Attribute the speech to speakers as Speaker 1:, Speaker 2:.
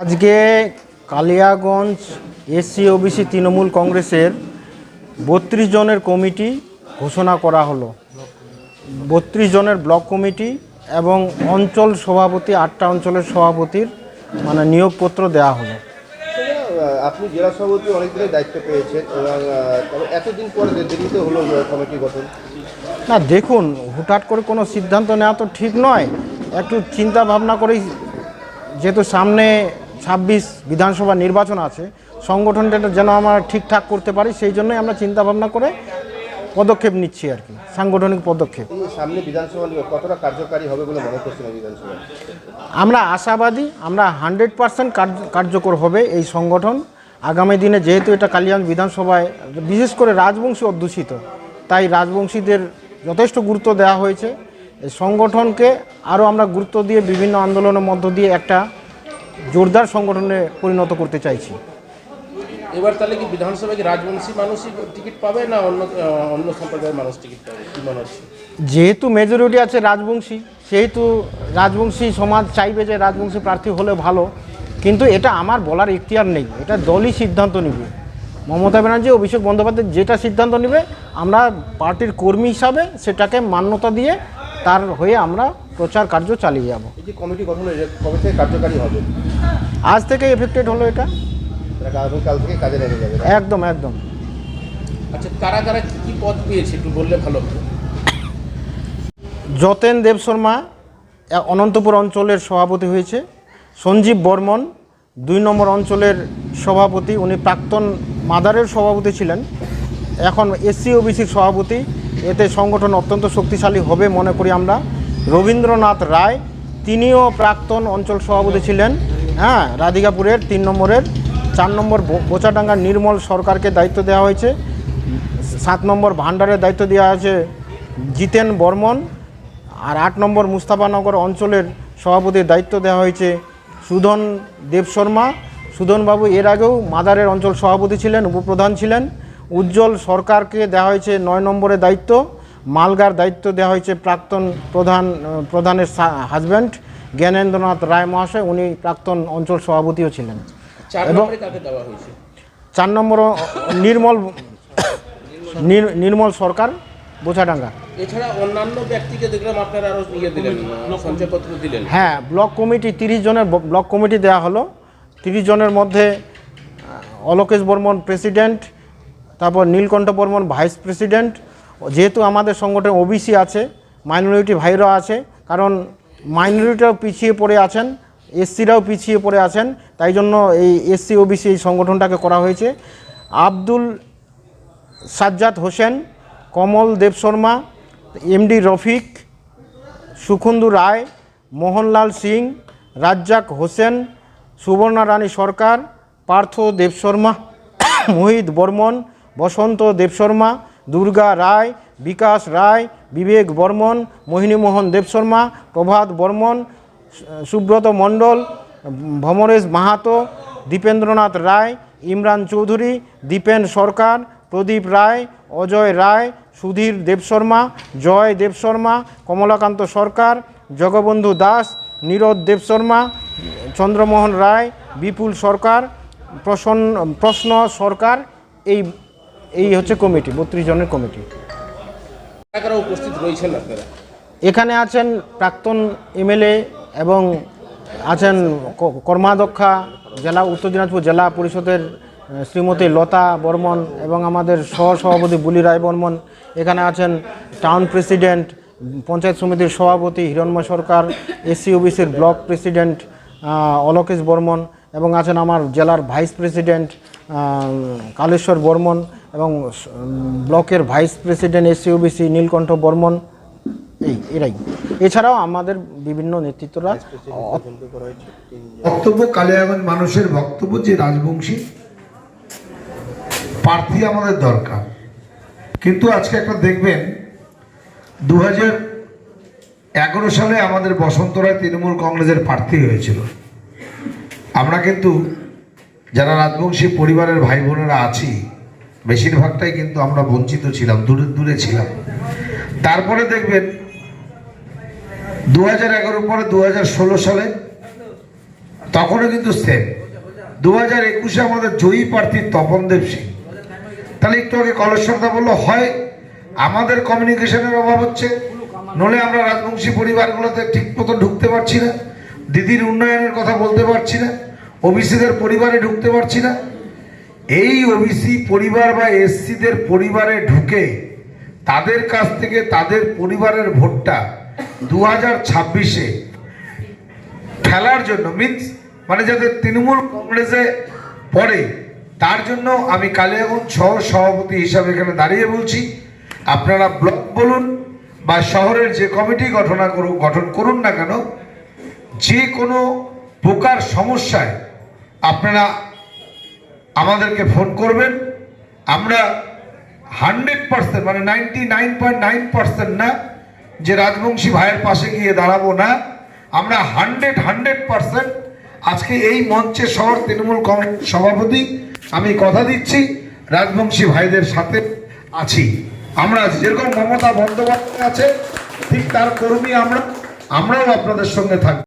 Speaker 1: আজকে Kaliaganj SC OBC Trinamool কংগ্রেসের 32 জনের কমিটি ঘোষণা করা হলো। 32 জনের ব্লক কমিটি এবং অঞ্চল সভাপতি 8টা অঞ্চলের সভাপতির নিয়োগপত্র দেওয়া হলো।
Speaker 2: আপনি জেলা সভাপতি অনেক দিনের দায়িত্ব পেয়েছেন এবং এতদিন পরে দেরিতে হলো কমিটি গঠন।
Speaker 1: না দেখুন, হুটহাট করে কোনো সিদ্ধান্ত নেওয়া তো ঠিক নয়। একটু চিন্তা ভাবনা করেই, যেহেতু সামনে 26 বিধানসভা নির্বাচন আছে, সংগঠনটা যেন আমরা ঠিকঠাক করতে পারি, সেই জন্যই আমরা চিন্তা ভাবনা করে পদক্ষেপ নিচ্ছি আর কি, সাংগঠনিক পদক্ষেপ।
Speaker 2: সামনে বিধানসভা কতটা কার্যকারী হবে বলে মনে করছেন বিধানসভা?
Speaker 1: আমরা আশাবাদী, আমরা 100% কার্যকর হবে এই সংগঠন আগামী দিনে। যেহেতু এটা কালিয়াগঞ্জ বিধানসভায় বিশেষ করে রাজবংশী অধ্যুষিত, তাই রাজবংশীদের যথেষ্ট গুরুত্ব দেওয়া হয়েছে। এই সংগঠনকে আরও আমরা গুরুত্ব দিয়ে বিভিন্ন আন্দোলনের মধ্য দিয়ে একটা জোরদার সংগঠনে পরিণত করতে চাইছি।
Speaker 3: এবার তাহলে কি বিধানসভায় কি রাজবংশী মানুষই টিকিট পাবে না অন্য সম্প্রদায়ের মানুষ টিকিট পাবে, কি মনে হচ্ছে?
Speaker 1: যেহেতু মেজরিটি আছে রাজবংশী, সেহেতু রাজবংশী সমাজ চাইবে যে রাজবংশী প্রার্থী হলে ভালো, কিন্তু এটা আমার বলার ইখতিয়ার নেই, এটা দলই সিদ্ধান্ত নেবে। মমতা ব্যানার্জি, অভিষেক বন্দ্যোপাধ্যায় যেটা সিদ্ধান্ত নেবে, আমরা পার্টির কর্মী হিসাবে সেটাকে মান্যতা দিয়ে তার হয়ে আমরা প্রচার কার্য চালিয়ে যাব।
Speaker 2: এই যে কমিটি গঠন কবে থেকে কার্যকারী হবে?
Speaker 1: আজ থেকে এফেক্টেড হলো এটা,
Speaker 2: কাল থেকে কাজে লেগে যাবে।
Speaker 1: একদম একদম।
Speaker 3: আচ্ছা, কারা কারা কী পদ পেয়েছে একটু বললে ভালো হবে।
Speaker 1: যতেন দেবশর্মা অনন্তপুর অঞ্চলের সভাপতি হয়েছে। সঞ্জীব বর্মন 2 নম্বর অঞ্চলের সভাপতি, উনি প্রাক্তন মাদারের সভাপতি ছিলেন, এখন এসসি ওবিসির সভাপতি। এতে সংগঠন অত্যন্ত শক্তিশালী হবে মনে করি আমরা। রবীন্দ্রনাথ রায়, তিনিও প্রাক্তন অঞ্চল সভাপতি ছিলেন, রাধিকাপুরের 3 নম্বরের। 4 নম্বর বোচাডাঙ্গার নির্মল সরকারকে দায়িত্ব দেওয়া হয়েছে। 7 নম্বর ভান্ডারের দায়িত্ব দেওয়া হয়েছে জিতেন বর্মন। আর 8 নম্বর মুস্তাফানগর অঞ্চলের সভাপতির দায়িত্ব দেওয়া হয়েছে সুধন দেবশর্মা। সুধনবাবু এর আগেও মাদারের অঞ্চল সভাপতি ছিলেন, উপপ্রধান ছিলেন। উজ্জ্বল সরকারকে দেওয়া হয়েছে 9 নম্বরের দায়িত্ব। মালগার দায়িত্ব দেওয়া হয়েছে প্রাক্তন প্রধানের হাজব্যান্ড জ্ঞানেন্দ্রনাথ রায় মহাশয়, উনি প্রাক্তন অঞ্চল সভাপতিও ছিলেন। 4 নম্বর নির্মল সরকার, বোচাডাঙ্গা।
Speaker 3: এছাড়া অন্যান্য ব্যক্তিকে দেখলাম আপনারা আরও দিলেন, সঞ্চয়পত্র দিলেন।
Speaker 1: হ্যাঁ, ব্লক কমিটি 30 জনের ব্লক কমিটি দেওয়া হলো। 30 জনের মধ্যে অলোকেশ বর্মন প্রেসিডেন্ট, তারপর নীলকণ্ঠ বর্মন ভাইস প্রেসিডেন্ট। যেহেতু আমাদের সংগঠনে ওবিসি আছে, মাইনরিটি ভাইরা আছে, কারণ মাইনরিটিরাও পিছিয়ে পড়ে আছেন, এসসিরাও পিছিয়ে পড়ে আছেন, তাই জন্য এই এসসি ওবিসি এই সংগঠনটাকে করা হয়েছে। আব্দুল সাজ্জাদ হোসেন, কমল দেবশর্মা, এমডি রফিক, সুখন্দু রায়, মোহনলাল সিং, রাজ্জাক হোসেন, সুবর্ণা রানী সরকার, পার্থ দেবশর্মা, মোহিত বর্মন, বসন্ত দেবশর্মা, দুর্গা রায়, বিকাশ রায়, বিবেক বর্মন, মোহিনীমোহন দেবশর্মা, প্রভাত বর্মন, সুব্রত মণ্ডল, ভমরেশ মাহাতো, দীপেন্দ্রনাথ রায়, ইমরান চৌধুরী, দীপেন সরকার, প্রদীপ রায়, অজয় রায়, সুধীর দেবশর্মা, জয় দেবশর্মা, কমলাকান্ত সরকার, জগবন্ধু দাস, নীরদ দেবশর্মা, চন্দ্রমোহন রায়, বিপুল সরকার, প্রশ্ন সরকার। এই হচ্ছে কমিটি, 32 জনের কমিটি।
Speaker 3: কারা উপস্থিত রয়েছেন আপনারা?
Speaker 1: এখানে আছেন প্রাক্তন এমএলএ এবং আছেন কর্মাধ্যক্ষা জেলা উত্তর দিনাজপুর জেলা পরিষদের শ্রীমতী লতা বর্মন এবং আমাদের সহসভাপতি বুলি রায় বর্মন। এখানে আছেন টাউন প্রেসিডেন্ট, পঞ্চায়েত সমিতির সভাপতি হিরণময় সরকার, এসসি ওবিসির ব্লক প্রেসিডেন্ট অলোকেশ বর্মন, এবং আছেন আমার জেলার ভাইস প্রেসিডেন্ট কালেশ্বর বর্মন, এবং ব্লকের ভাইস প্রেসিডেন্ট এসসি ওবিসি নীলকণ্ঠ বর্মন। এরাই, এছাড়াও আমাদের বিভিন্ন নেতৃত্বরা।
Speaker 4: বক্তব্য কালিয়াগঞ্জ মানুষের বক্তব্য যে রাজবংশী প্রার্থী আমাদের দরকার, কিন্তু আজকে একটা দেখবেন 2011 সালে আমাদের বসন্ত রায় তৃণমূল কংগ্রেসের প্রার্থী হয়েছিল। আমরা কিন্তু যারা রাজবংশী পরিবারের ভাই বোনেরা আছি, বেশিরভাগটাই কিন্তু আমরা বঞ্চিত ছিলাম, দূরে দূরে ছিলাম। তারপরে দেখবেন 2011 পরে 2016 সালে তখনও কিন্তু সেম। 2021-এ আমাদের জয়ী প্রার্থী তপনদেব সিং। তাহলে একটু আগে কলেশ্বরদা বললো, হয় আমাদের কমিউনিকেশনের অভাব হচ্ছে, নলে আমরা রাজবংশী পরিবারগুলোতে ঠিক মতো ঢুকতে পারছি না, দিদির উন্নয়নের কথা বলতে পারছি না, ওবিসিদের পরিবারে ঢুকতে পারছি না। এই ওবিসি পরিবার বা এসসিদের পরিবারে ঢুকে তাদের কাছ থেকে তাদের পরিবারের ভোটটা 2026-এ ফেলার জন্য, মিন্স মানে যাতে তৃণমূল কংগ্রেসে পড়ে, তার জন্য আমি কালিয়াগঞ্জ সহ সভাপতি হিসাবে এখানে দাঁড়িয়ে বলছি, আপনারা ব্লক বলুন বা শহরের যে কমিটি গঠন করুন না কেন, যে কোনো প্রকার সমস্যায় আপনারা আমাদেরকে ফোন করবেন। আমরা 100% মানে 99.9% না যে রাজবংশী ভাইয়ের পাশে গিয়ে দাঁড়াবো না, আমরা 100% আজকে এই মঞ্চে শহর তৃণমূল কংগ্রেস সভাপতি আমি কথা দিচ্ছি রাজবংশী ভাইদের সাথে আছি। আমরা যেরকম মমতা বন্দ্যোপাধ্যায় আছে ঠিক তার কর্মী আমরাও আপনাদের সঙ্গে থাকবো।